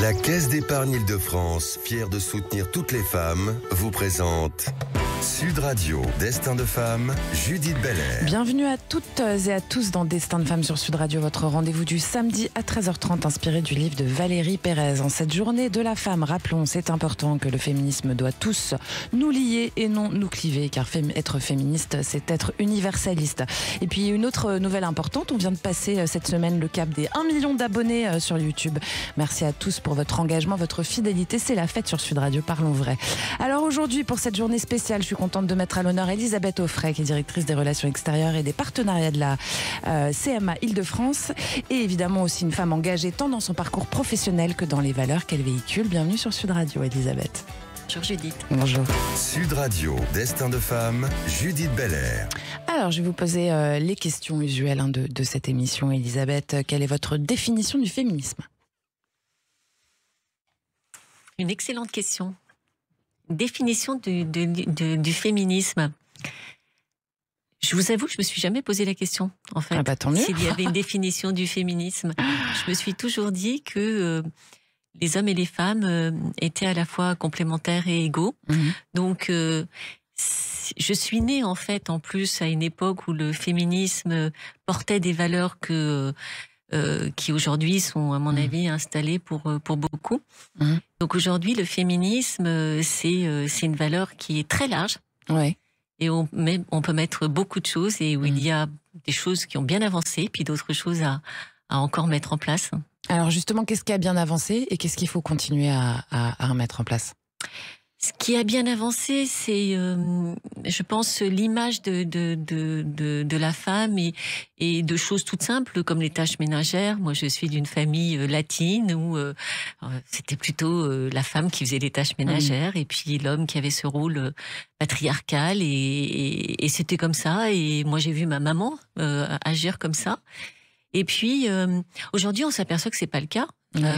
La Caisse d'épargne Île-de-France, fière de soutenir toutes les femmes, vous présente Sud Radio, Destin de femme, Judith Belair. Bienvenue à toutes et à tous dans Destin de femme sur Sud Radio, votre rendez-vous du samedi à 13h30 inspiré du livre de Valérie Pérez. En cette journée de la femme, rappelons, c'est important que le féminisme doit tous nous lier et non nous cliver, car être féministe, c'est être universaliste. Et puis une autre nouvelle importante, on vient de passer cette semaine le cap des 1 million d'abonnés sur YouTube. Merci à tous pour votre engagement, votre fidélité, c'est la fête sur Sud Radio, parlons vrai. Alors aujourd'hui, pour cette journée spéciale, je suis contente de mettre à l'honneur Elisabeth Offray, qui est directrice des relations extérieures et des partenariats de la CMA Île-de-France, et évidemment aussi une femme engagée tant dans son parcours professionnel que dans les valeurs qu'elle véhicule. Bienvenue sur Sud Radio, Elisabeth. Bonjour Judith. Bonjour. Sud Radio, Destin de femme, Judith Belair. Alors, je vais vous poser les questions usuelles de cette émission, Elisabeth. Quelle est votre définition du féminisme ? Une excellente question. Définition du féminisme. Je vous avoue que je me suis jamais posé la question, en fait. Ah bah, tant mieux. S'il y avait une définition du féminisme. Je me suis toujours dit que les hommes et les femmes étaient à la fois complémentaires et égaux. Donc, je suis née, en fait, en plus, à une époque où le féminisme portait des valeurs qui aujourd'hui sont, à mon avis, installées pour beaucoup. Donc aujourd'hui, le féminisme, c'est une valeur qui est très large. Ouais. Et on peut mettre beaucoup de choses, et où il y a des choses qui ont bien avancé, puis d'autres choses à encore mettre en place. Alors justement, qu'est-ce qui a bien avancé et qu'est-ce qu'il faut continuer à remettre en place ? Ce qui a bien avancé, c'est, je pense, l'image de la femme et de choses toutes simples comme les tâches ménagères. Moi, je suis d'une famille latine où c'était plutôt la femme qui faisait les tâches ménagères et puis l'homme qui avait ce rôle patriarcal et c'était comme ça. Et moi, j'ai vu ma maman agir comme ça. Et puis, aujourd'hui, on s'aperçoit que c'est pas le cas.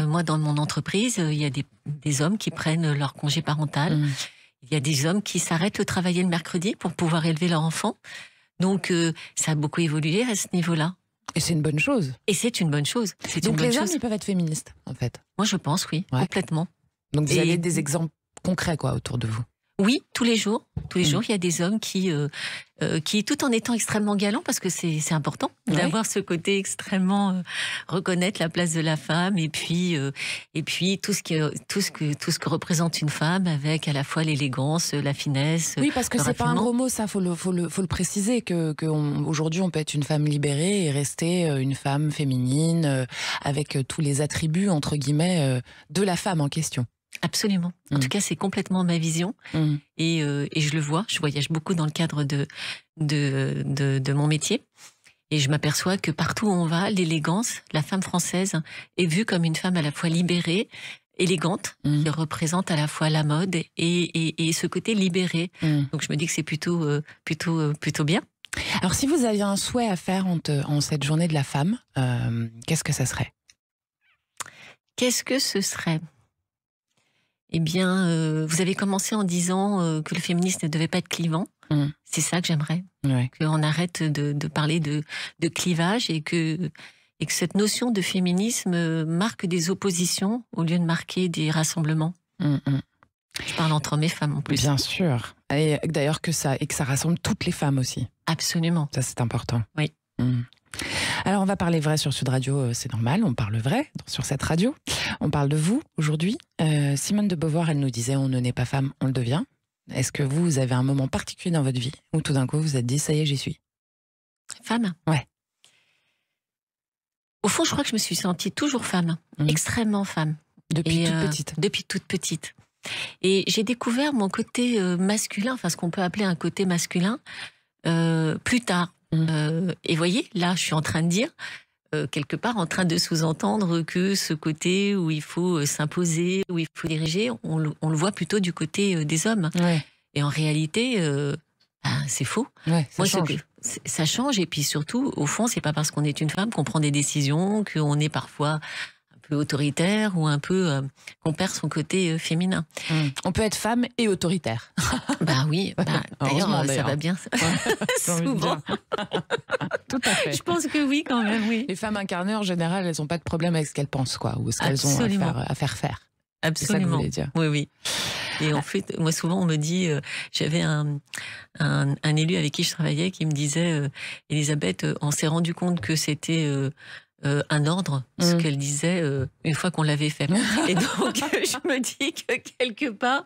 Moi, dans mon entreprise, il y a des hommes qui prennent leur congé parental. Il y a des hommes qui s'arrêtent de travailler le mercredi pour pouvoir élever leur enfant. Donc, ça a beaucoup évolué à ce niveau-là. Et c'est une bonne chose. Et c'est une bonne chose. Donc les hommes, ils peuvent être féministes, en fait. Moi, je pense, oui, complètement. Donc vous avez des exemples concrets, quoi, autour de vous. Oui, tous les jours, il y a des hommes qui, tout en étant extrêmement galants, parce que c'est important d'avoir ce côté extrêmement reconnaître la place de la femme, et puis tout ce que représente une femme, avec à la fois l'élégance, la finesse. Oui, parce que c'est pas un gros mot, ça, faut le préciser, que aujourd'hui on peut être une femme libérée et rester une femme féminine avec tous les attributs entre guillemets de la femme en question. Absolument. En tout cas, c'est complètement ma vision. Et je le vois. Je voyage beaucoup dans le cadre de mon métier. Et je m'aperçois que partout où on va, l'élégance, la femme française est vue comme une femme à la fois libérée, élégante, qui représente à la fois la mode et ce côté libéré. Donc je me dis que c'est plutôt bien. Alors si vous aviez un souhait à faire en cette journée de la femme, qu'est-ce que ça serait ? Qu'est-ce que ce serait ? Eh bien, vous avez commencé en disant que le féminisme ne devait pas être clivant. C'est ça que j'aimerais. Qu'on arrête de parler de clivage et que cette notion de féminisme marque des oppositions au lieu de marquer des rassemblements. Je parle entre hommes et femmes en plus. Bien sûr. Et d'ailleurs que ça rassemble toutes les femmes aussi. Absolument. Ça, c'est important. Oui. Alors on va parler vrai sur Sud Radio, c'est normal, on parle vrai sur cette radio. On parle de vous aujourd'hui. Simone de Beauvoir, elle nous disait on ne naît pas femme, on le devient. Est-ce que vous avez un moment particulier dans votre vie où tout d'un coup vous vous êtes dit ça y est, j'y suis ? Femme ? Ouais. Au fond, je crois que je me suis sentie toujours femme, extrêmement femme. Depuis toute petite ? Depuis toute petite. Et j'ai découvert mon côté masculin, enfin ce qu'on peut appeler un côté masculin, plus tard. Et voyez, là, je suis en train de dire, quelque part, en train de sous-entendre que ce côté où il faut s'imposer, où il faut diriger, on le voit plutôt du côté des hommes. Et en réalité, c'est faux. Ça change. Ça change, et puis surtout, au fond, c'est pas parce qu'on est une femme qu'on prend des décisions, qu'on est parfois peu autoritaire ou un peu qu'on perd son côté féminin. On peut être femme et autoritaire. Bah oui, d'ailleurs ça va bien. Souvent. Tout à fait. Je pense que oui quand même, oui. Les femmes incarnées en général, elles n'ont pas de problème avec ce qu'elles pensent, quoi, ou ce qu'elles ont à faire faire. Absolument. C'est ça que vous voulez dire. Oui, oui. Et en fait, moi souvent on me dit, j'avais un élu avec qui je travaillais qui me disait, Elisabeth, on s'est rendu compte que c'était un ordre, ce qu'elle disait une fois qu'on l'avait fait. Et donc je me dis que quelque part,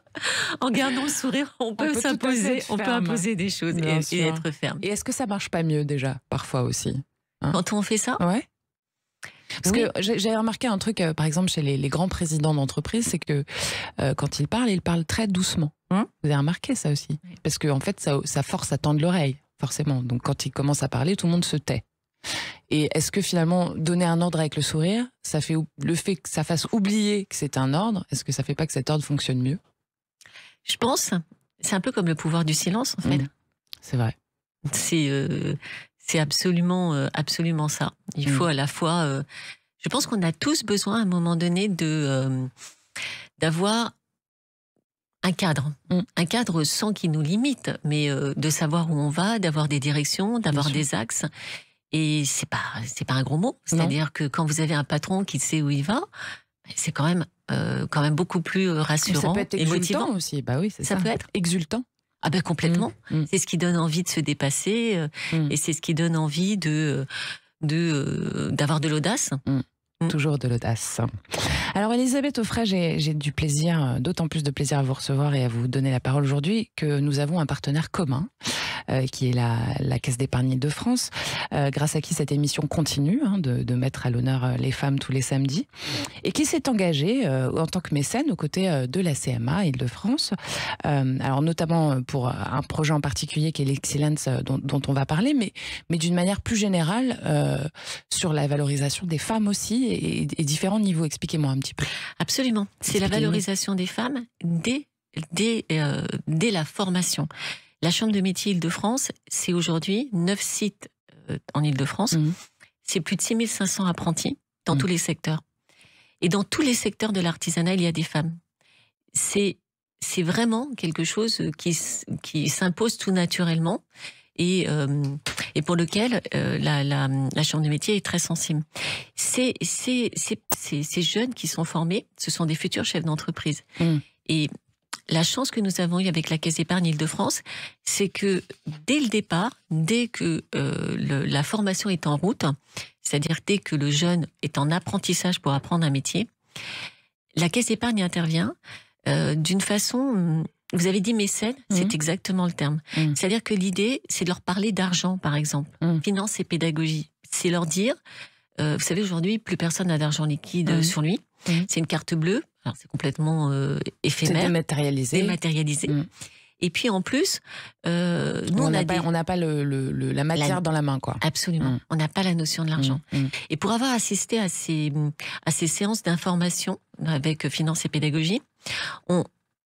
en gardant le sourire, on peut s'imposer, on peut imposer des choses et être ferme. Et est-ce que ça marche pas mieux déjà, parfois aussi, hein? Quand on fait ça? Ouais. Parce que j'avais remarqué un truc, par exemple, chez les grands présidents d'entreprise, c'est que quand ils parlent très doucement. Vous avez remarqué ça aussi? Parce qu'en fait, ça force à tendre l'oreille, forcément. Donc quand ils commencent à parler, tout le monde se tait. Et est-ce que finalement, donner un ordre avec le sourire, ça fait le fait que ça fasse oublier que c'est un ordre, est-ce que ça fait pas que cet ordre fonctionne mieux? Je pense, c'est un peu comme le pouvoir du silence, en fait. C'est vrai. C'est absolument ça. Il faut à la fois... je pense qu'on a tous besoin à un moment donné d'avoir un cadre. Un cadre sans qu'il nous limite, mais de savoir où on va, d'avoir des directions, d'avoir des axes. Et c'est pas un gros mot. C'est-à-dire que quand vous avez un patron qui sait où il va, c'est quand même beaucoup plus rassurant. Ça peut être et exultant motivant aussi. Bah oui, ça peut être exultant. Ah ben complètement. C'est ce qui donne envie de se dépasser et c'est ce qui donne envie d'avoir de l'audace. Toujours de l'audace. Alors Elisabeth Auffray, j'ai du plaisir, d'autant plus de plaisir à vous recevoir et à vous donner la parole aujourd'hui que nous avons un partenaire commun qui est la Caisse d'épargne Île-de-France, grâce à qui cette émission continue de mettre à l'honneur les femmes tous les samedis, et qui s'est engagée en tant que mécène aux côtés de la CMA Île-de-France, alors notamment pour un projet en particulier qui est l'Excellence dont on va parler, mais d'une manière plus générale sur la valorisation des femmes aussi et différents niveaux. Expliquez-moi un petit peu. Absolument. C'est la valorisation des femmes dès la formation. La Chambre de métiers Île-de-France, c'est aujourd'hui 9 sites en Île-de-France. C'est plus de 6500 apprentis dans tous les secteurs. Et dans tous les secteurs de l'artisanat, il y a des femmes. C'est vraiment quelque chose qui s'impose tout naturellement et pour lequel la Chambre de métiers est très sensible. Ces jeunes qui sont formés, ce sont des futurs chefs d'entreprise. Et la chance que nous avons eue avec la Caisse d'épargne Île-de-France, c'est que dès le départ, dès que la formation est en route, c'est-à-dire dès que le jeune est en apprentissage pour apprendre un métier, la Caisse d'épargne intervient d'une façon... Vous avez dit mécène, c'est exactement le terme. C'est-à-dire que l'idée, c'est de leur parler d'argent, par exemple. Finance et pédagogie. C'est leur dire, vous savez, aujourd'hui, plus personne n'a d'argent liquide sur lui. C'est une carte bleue. Alors, c'est complètement éphémère. C'est dématérialisé. Et puis, en plus, nous, on n'a pas la matière dans la main, quoi. Absolument. On n'a pas la notion de l'argent. Et pour avoir assisté à ces séances d'information avec finance et pédagogie, on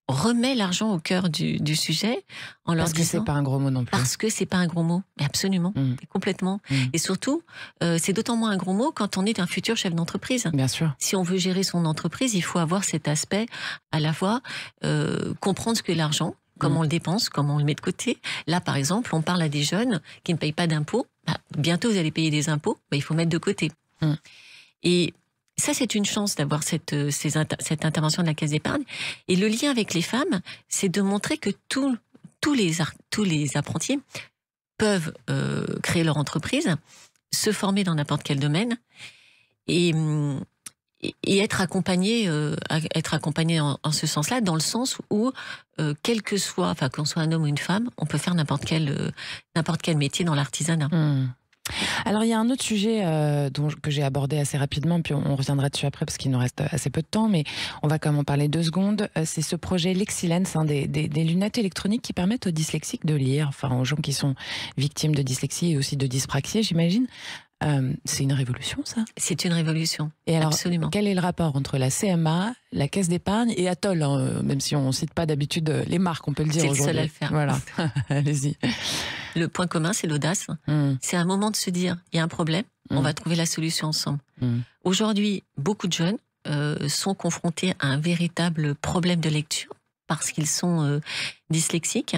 remet l'argent au cœur du sujet en leur disant... Parce que c'est pas un gros mot non plus. Parce que c'est pas un gros mot, mais absolument, complètement. Et surtout, c'est d'autant moins un gros mot quand on est un futur chef d'entreprise. Bien sûr. Si on veut gérer son entreprise, il faut avoir cet aspect à la fois comprendre ce qu'est l'argent, comment on le dépense, comment on le met de côté. Là, par exemple, on parle à des jeunes qui ne payent pas d'impôts. Bientôt, vous allez payer des impôts, il faut mettre de côté. Et ça, c'est une chance d'avoir cette intervention de la Caisse d'épargne. Et le lien avec les femmes, c'est de montrer que tous les apprentis peuvent créer leur entreprise, se former dans n'importe quel domaine et être accompagnés en ce sens-là, dans le sens où, quel que soit, enfin qu'on soit un homme ou une femme, on peut faire n'importe quel métier dans l'artisanat. Alors il y a un autre sujet que j'ai abordé assez rapidement, puis on reviendra dessus après parce qu'il nous reste assez peu de temps, mais on va quand même en parler 2 secondes. C'est ce projet l'Excellence, des lunettes électroniques qui permettent aux dyslexiques de lire, enfin aux gens qui sont victimes de dyslexie et aussi de dyspraxie, j'imagine. C'est une révolution, ça? C'est une révolution, et alors, absolument. Quel est le rapport entre la CMA, la Caisse d'épargne et Atoll, même si on ne cite pas d'habitude les marques, on peut le dire aujourd'hui. C'est le seul à le faire. Voilà, allez-y. Le point commun, c'est l'audace. C'est un moment de se dire, il y a un problème, on va trouver la solution ensemble. Aujourd'hui, beaucoup de jeunes sont confrontés à un véritable problème de lecture parce qu'ils sont dyslexiques.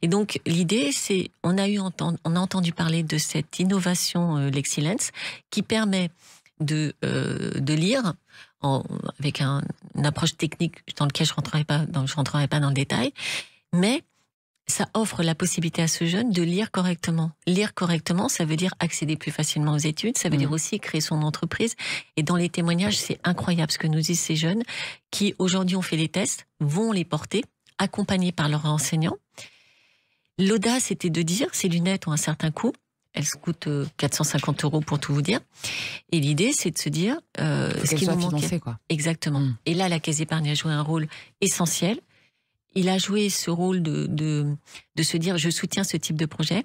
Et donc, l'idée, c'est, on a entendu parler de cette innovation Lexilens qui permet de lire avec une approche technique dans laquelle je rentrerai pas dans le détail, mais ça offre la possibilité à ce jeune de lire correctement. Lire correctement, ça veut dire accéder plus facilement aux études, ça veut dire aussi créer son entreprise. Et dans les témoignages, c'est incroyable ce que nous disent ces jeunes qui, aujourd'hui, ont fait les tests, vont les porter, accompagnés par leurs enseignants. L'audace, c'était de dire, ces lunettes ont un certain coût, elles coûtent 450 € pour tout vous dire. Et l'idée, c'est de se dire ce qui nous manquait. Quoi. Exactement. Et là, la Caisse d'épargne a joué un rôle essentiel. Il a joué ce rôle de se dire je soutiens ce type de projet.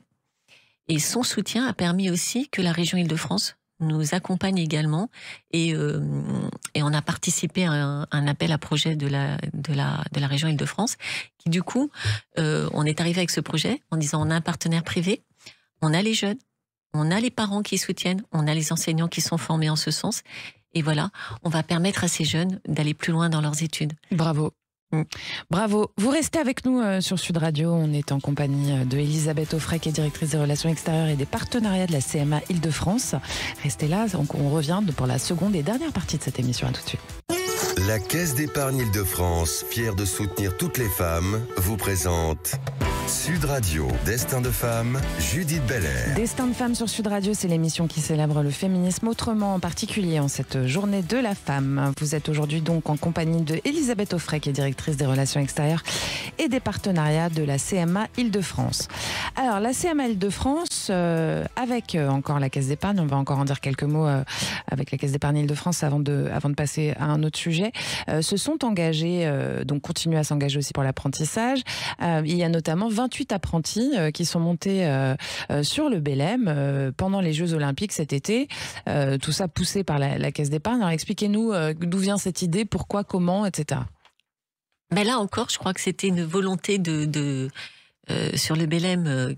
Et son soutien a permis aussi que la région Île-de-France nous accompagne également. Et on a participé à un appel à projet de la région Île-de-France qui, du coup, on est arrivé avec ce projet en disant on a un partenaire privé, on a les jeunes, on a les parents qui soutiennent, on a les enseignants qui sont formés en ce sens. Et voilà, on va permettre à ces jeunes d'aller plus loin dans leurs études. Bravo. Bravo. Vous restez avec nous sur Sud Radio. On est en compagnie de Elisabeth Auffray, qui est directrice des relations extérieures et des partenariats de la CMA Île-de-France. Restez là, on revient pour la seconde et dernière partie de cette émission. À tout de suite. La Caisse d'épargne Île-de-France, fière de soutenir toutes les femmes, vous présente Sud Radio, Destin de femme, Judith Belair. Destin de femme sur Sud Radio, c'est l'émission qui célèbre le féminisme autrement, en particulier en cette journée de la femme. Vous êtes aujourd'hui donc en compagnie de Elisabeth Auffray, qui est directrice des relations extérieures et des partenariats de la CMA Île-de-France. Alors, la CMA Île-de-France, avec encore la Caisse d'épargne, on va encore en dire quelques mots avec la Caisse d'épargne Île-de-France avant de passer à un autre sujet, se sont engagés, donc continuent à s'engager aussi pour l'apprentissage. Il y a notamment 28 apprentis qui sont montés sur le Belém pendant les Jeux Olympiques cet été. Tout ça poussé par la Caisse d'épargne. Alors expliquez-nous d'où vient cette idée, pourquoi, comment, etc. Mais là encore, je crois que c'était une volonté sur le Belém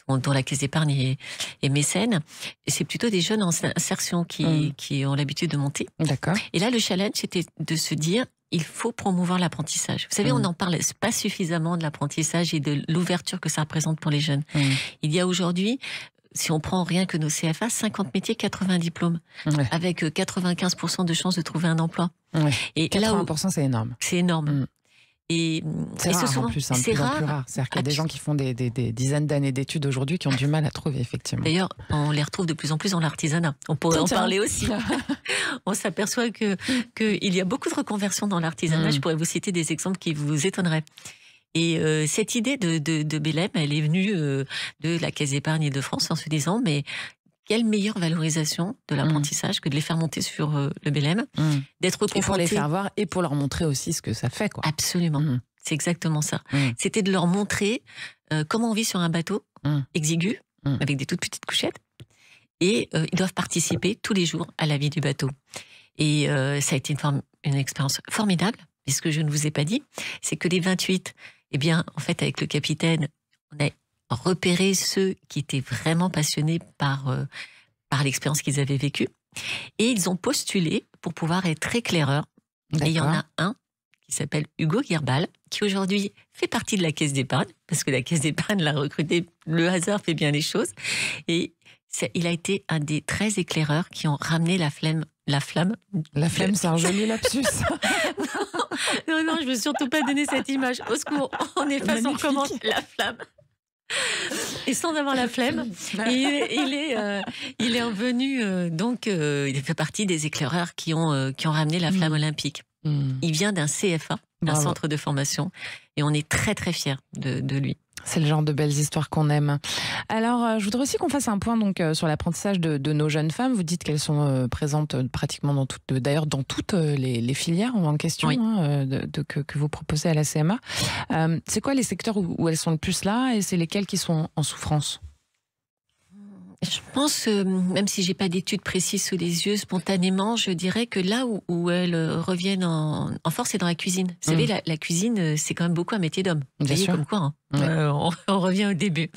dont la Caisse d'épargne est mécène. C'est plutôt des jeunes en insertion qui ont l'habitude de monter. D'accord. Et là, le challenge, c'était de se dire, il faut promouvoir l'apprentissage. Vous savez, on n'en parle pas suffisamment de l'apprentissage et de l'ouverture que ça représente pour les jeunes. Il y a aujourd'hui, si on prend rien que nos CFA, 50 métiers, 80 diplômes, avec 95% de chances de trouver un emploi. Et 80%, c'est énorme. C'est énorme. Et c'est rare en plus, c'est plus rare. C'est-à-dire qu'il y a des gens qui font des dizaines d'années d'études aujourd'hui qui ont du mal à trouver, effectivement. D'ailleurs, on les retrouve de plus en plus dans l'artisanat. On pourrait en parler aussi. On s'aperçoit qu'il y a beaucoup de reconversions dans l'artisanat. Je pourrais vous citer des exemples qui vous étonneraient. Et cette idée de Belém, elle est venue de la Caisse d'épargne Île-de-France en se disant, mais quelle meilleure valorisation de l'apprentissage que de les faire monter sur le Belém, d'être confrontés. Et pour les faire voir et pour leur montrer aussi ce que ça fait, quoi. Absolument. C'est exactement ça. C'était de leur montrer comment on vit sur un bateau exigu, avec des toutes petites couchettes, et ils doivent participer tous les jours à la vie du bateau. Et ça a été une expérience formidable. Et ce que je ne vous ai pas dit, c'est que les 28, eh bien, en fait, avec le capitaine, on a repéré ceux qui étaient vraiment passionnés par l'expérience qu'ils avaient vécue. Et ils ont postulé pour pouvoir être éclaireurs. Et il y en a un qui s'appelle Hugo Guirbal, qui aujourd'hui fait partie de la Caisse d'épargne, parce que la Caisse d'épargne l'a recruté, le hasard fait bien les choses. Et il a été un des 13 éclaireurs qui ont ramené la flamme. La flamme, c'est un joli lapsus. non, je ne veux surtout pas donner cette image. Au secours, on efface, on commence la flamme. Et sans avoir la flemme, il est revenu, donc il fait partie des éclaireurs qui ont ramené la flamme olympique. Il vient d'un CFA, un centre de formation, et on est très très fiers de lui. C'est le genre de belles histoires qu'on aime. Alors, je voudrais aussi qu'on fasse un point donc, sur l'apprentissage de nos jeunes femmes. Vous dites qu'elles sont présentes pratiquement dans toutes les filières en question que vous proposez à la CMA. C'est quoi les secteurs où elles sont le plus là et c'est lesquels qui sont en souffrance ? Je pense, même si j'ai pas d'études précises sous les yeux, spontanément, je dirais que là où elles reviennent en force, c'est dans la cuisine. Vous savez, la cuisine, c'est quand même beaucoup un métier d'homme. Vous voyez, comme quoi, hein. On revient au début.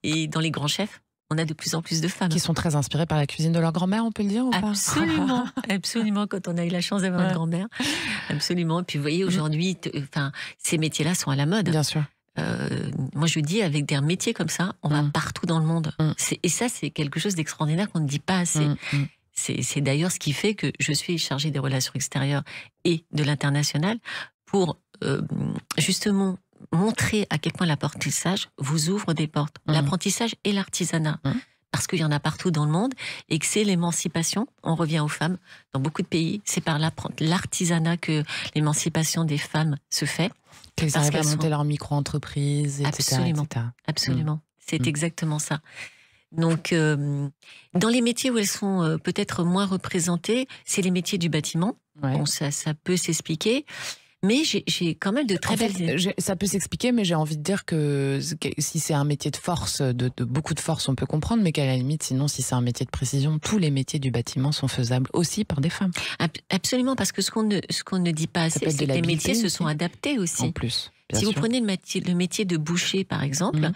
Et dans les grands chefs, on a de plus en plus de femmes. Qui sont très inspirées par la cuisine de leur grand-mère, on peut le dire, ou pas? Absolument, absolument, quand on a eu la chance d'avoir une grand-mère. Absolument. Et puis vous voyez, aujourd'hui, ces métiers-là sont à la mode. Bien sûr. Moi je dis, avec des métiers comme ça, on va partout dans le monde. Et ça, c'est quelque chose d'extraordinaire qu'on ne dit pas assez. C'est d'ailleurs ce qui fait que je suis chargée des relations extérieures et de l'international pour justement montrer à quel point l'apprentissage vous ouvre des portes. L'apprentissage et l'artisanat. Parce qu'il y en a partout dans le monde et que c'est l'émancipation. On revient aux femmes. Dans beaucoup de pays, c'est par l'artisanat que l'émancipation des femmes se fait. Qu'elles arrivent à monter leur micro-entreprise, etc. Absolument. etc. Absolument. C'est exactement ça. Donc, dans les métiers où elles sont peut-être moins représentées, c'est les métiers du bâtiment. Ouais. Bon, ça peut s'expliquer. Mais j'ai quand même de très belles... Ça peut s'expliquer, mais j'ai envie de dire que si c'est un métier de force, de beaucoup de force, on peut comprendre, mais qu'à la limite, sinon, si c'est un métier de précision, tous les métiers du bâtiment sont faisables aussi par des femmes. Absolument, parce que ce qu'on ne dit pas assez, c'est que les métiers se sont adaptés aussi. En plus, si vous prenez le métier de boucher, par exemple,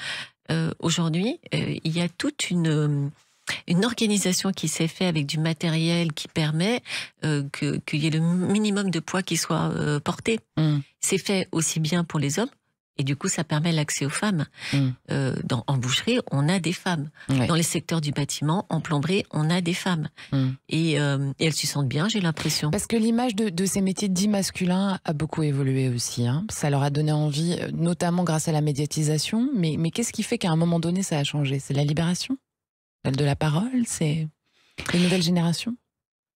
aujourd'hui, il y a toute une organisation qui s'est faite avec du matériel qui permet qu'il y ait le minimum de poids qui soit porté. C'est fait aussi bien pour les hommes, et du coup ça permet l'accès aux femmes. En boucherie, on a des femmes. Dans les secteurs du bâtiment, en plomberie, on a des femmes. Et elles s'y sentent bien, j'ai l'impression. Parce que l'image de ces métiers dits masculins a beaucoup évolué aussi. Hein. Ça leur a donné envie, notamment grâce à la médiatisation. Mais qu'est-ce qui fait qu'à un moment donné, ça a changé? C'est la libération de la parole? C'est les nouvelles générations?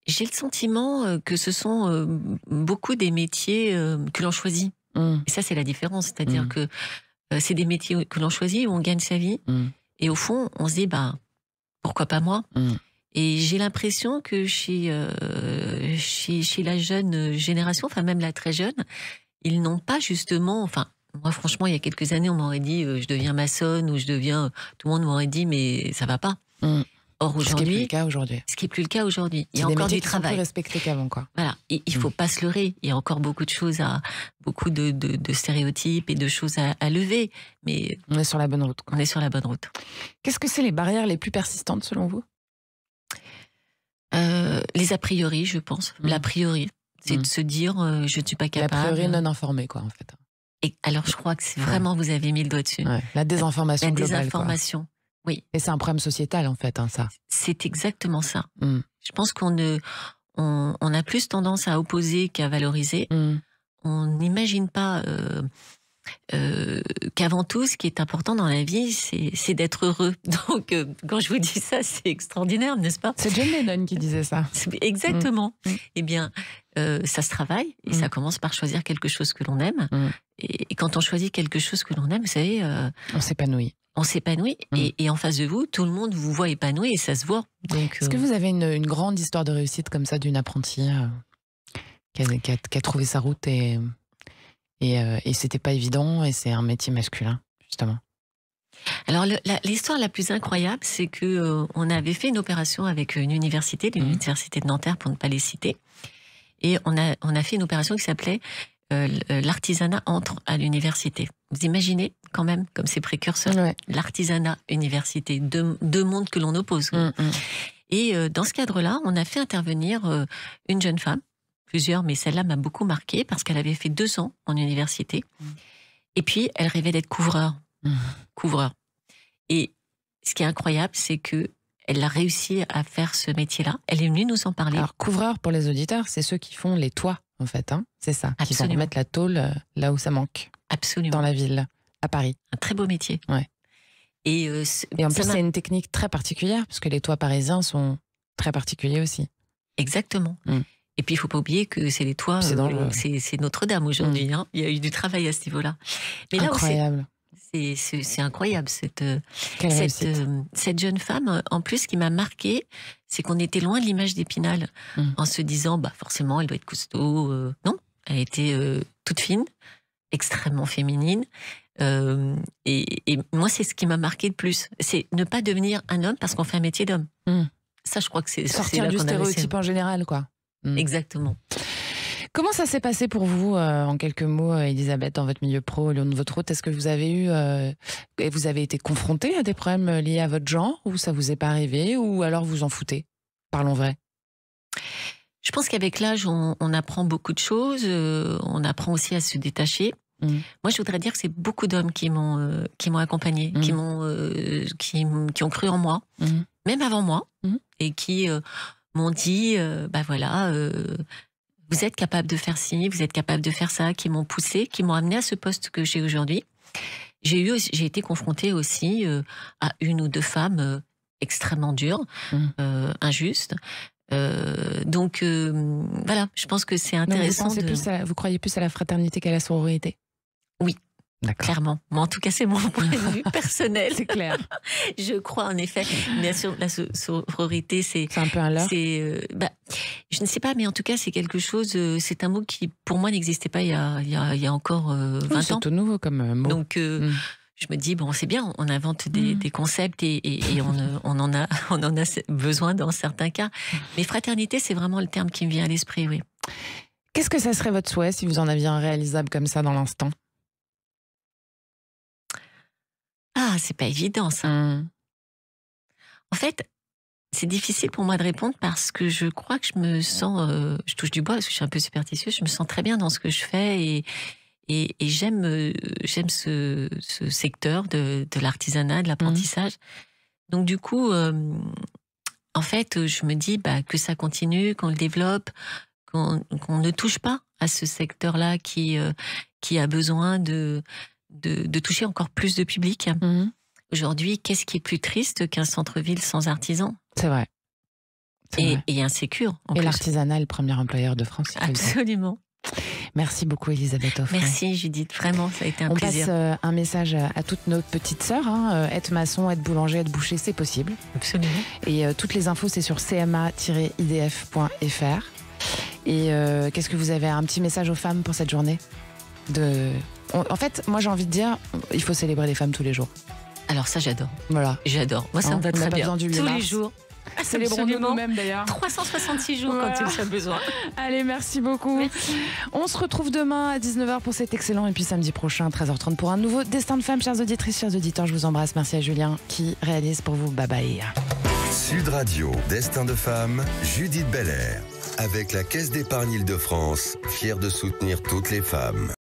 J'ai le sentiment que ce sont beaucoup des métiers que l'on choisit. Et ça, c'est la différence. C'est-à-dire que c'est des métiers que l'on choisit, où on gagne sa vie. Et au fond, on se dit, pourquoi pas moi? Et j'ai l'impression que chez la jeune génération, enfin même la très jeune, ils n'ont pas justement... Moi, franchement, il y a quelques années, on m'aurait dit je deviens maçonne ou je deviens... Tout le monde m'aurait dit, mais ça va pas. Or, aujourd'hui... Ce qui n'est plus le cas aujourd'hui. Ce qui n'est plus le cas aujourd'hui. Il y a encore du travail. C'est respecté qu'avant, quoi. Voilà. Il ne faut pas se leurrer. Il y a encore beaucoup de choses beaucoup de stéréotypes et de choses à lever. Mais... On est sur la bonne route, quoi. On est sur la bonne route. Qu'est-ce que c'est les barrières les plus persistantes, selon vous? Les a priori, je pense. L'a priori. C'est de se dire, je ne suis pas capable. L'a priori non informé, quoi, en fait. Et alors, je crois que c'est vraiment, vous avez mis le doigt dessus. La désinformation globale. La désinformation, quoi. Oui. Et c'est un problème sociétal, en fait, ça. C'est exactement ça. Je pense qu'on a plus tendance à opposer qu'à valoriser. On n'imagine pas qu'avant tout, ce qui est important dans la vie, c'est d'être heureux. Donc, quand je vous dis ça, c'est extraordinaire, n'est-ce pas? C'est John Lennon qui disait ça. Exactement. Eh bien, ça se travaille, et ça commence par choisir quelque chose que l'on aime. Et quand on choisit quelque chose que l'on aime, vous savez... on s'épanouit. On s'épanouit, et en face de vous, tout le monde vous voit épanoui, et ça se voit. Est-ce que vous avez une grande histoire de réussite comme ça d'une apprentie qui a trouvé sa route et c'était pas évident, et c'est un métier masculin, justement? Alors, l'histoire la plus incroyable, c'est que on avait fait une opération avec une université, l'université de Nanterre, pour ne pas les citer, et on a fait une opération qui s'appelait l'artisanat entre à l'université. Vous imaginez quand même, comme c'est précurseur, l'artisanat, université, deux mondes que l'on oppose. Et dans ce cadre-là, on a fait intervenir une jeune femme, plusieurs, mais celle-là m'a beaucoup marquée parce qu'elle avait fait 2 ans en université. Et puis, elle rêvait d'être couvreur. Couvreur. Et ce qui est incroyable, c'est que elle a réussi à faire ce métier-là. Elle est venue nous en parler. Alors, couvreur, pour les auditeurs, c'est ceux qui font les toits, en fait. Hein, c'est ça. Absolument. Qui vont remettre la tôle là où ça manque. Absolument. Dans la ville, à Paris. Un très beau métier. Ouais. Et en plus, c'est une technique très particulière, parce que les toits parisiens sont très particuliers aussi. Exactement. Et puis, il ne faut pas oublier que c'est les toits, c'est Notre-Dame aujourd'hui. Hein. Il y a eu du travail à ce niveau-là. Mais incroyable. C'est incroyable, cette jeune femme. En plus, ce qui m'a marqué, c'est qu'on était loin de l'image d'Épinal, en se disant, forcément, elle doit être costaud. Non, elle était toute fine, extrêmement féminine, Et moi, c'est ce qui m'a marqué le plus. C'est ne pas devenir un homme parce qu'on fait un métier d'homme. Ça, je crois que c'est sortir là du qu'on a stéréotype en général, quoi. Exactement. Comment ça s'est passé pour vous, en quelques mots, Elisabeth, dans votre milieu pro, au long de votre route? Est-ce que vous avez vous avez été confrontée à des problèmes liés à votre genre, ou ça vous est pas arrivé, ou alors vous en foutez? Parlons vrai. Je pense qu'avec l'âge, on apprend beaucoup de choses. On apprend aussi à se détacher. Moi, je voudrais dire que c'est beaucoup d'hommes qui m'ont accompagnée, qui ont cru en moi, même avant moi, et qui m'ont dit, voilà, vous êtes capable de faire ci, vous êtes capable de faire ça, qui m'ont poussée, qui m'ont amenée à ce poste que j'ai aujourd'hui. J'ai été confrontée aussi à une ou deux femmes extrêmement dures, injustes. Donc voilà, je pense que c'est intéressant. Donc vous croyez plus à la fraternité qu'à la sororité? Oui. Clairement. Mais en tout cas, c'est mon point de vue personnel. C'est clair. Je crois en effet. Bien sûr, la sororité, c'est un peu un leurre. Je ne sais pas, mais en tout cas, c'est quelque chose. C'est un mot qui, pour moi, n'existait pas il y a encore 20 ans. C'est tout nouveau comme mot. Donc, je me dis bon, c'est bien. On invente des concepts et on en a besoin dans certains cas. Mais fraternité, c'est vraiment le terme qui me vient à l'esprit, oui. Qu'est-ce que ça serait votre souhait si vous en aviez un réalisable comme ça dans l'instant? Ah, c'est pas évident, ça. En fait, c'est difficile pour moi de répondre parce que je crois que je me sens... je touche du bois parce que je suis un peu superstitieuse. Je me sens très bien dans ce que je fais et j'aime ce secteur de l'artisanat, de l'apprentissage. Donc du coup, en fait, je me dis que ça continue, qu'on le développe, qu'on ne touche pas à ce secteur-là qui a besoin de toucher encore plus de public. Aujourd'hui, qu'est-ce qui est plus triste qu'un centre-ville sans artisans? C'est vrai. Et insécure. Et l'artisanat est le premier employeur de France. Absolument. Merci beaucoup, Elisabeth Offray. Merci, Judith. Vraiment, ça a été un plaisir. On passe un message à toutes nos petites sœurs. Être maçon, être boulanger, être boucher, c'est possible. Absolument. Et toutes les infos, c'est sur cma-idf.fr. Et qu'est-ce que vous avez? Un petit message aux femmes pour cette journée En fait, moi, j'ai envie de dire, il faut célébrer les femmes tous les jours. Alors ça, j'adore. Voilà. J'adore. Moi, ça me va très bien. Tous les jours. Célébrons-nous nous-mêmes d'ailleurs. 366 jours quand il y a besoin. Allez, merci beaucoup. Merci. On se retrouve demain à 19h pour cet excellent, et puis samedi prochain à 13h30 pour un nouveau Destin de Femme. Chères auditrices, chers auditeurs, je vous embrasse. Merci à Julien qui réalise pour vous. Bye bye. Sud Radio, Destin de Femme, Judith Belair. Avec la Caisse d'épargne Île-de-France, fière de soutenir toutes les femmes.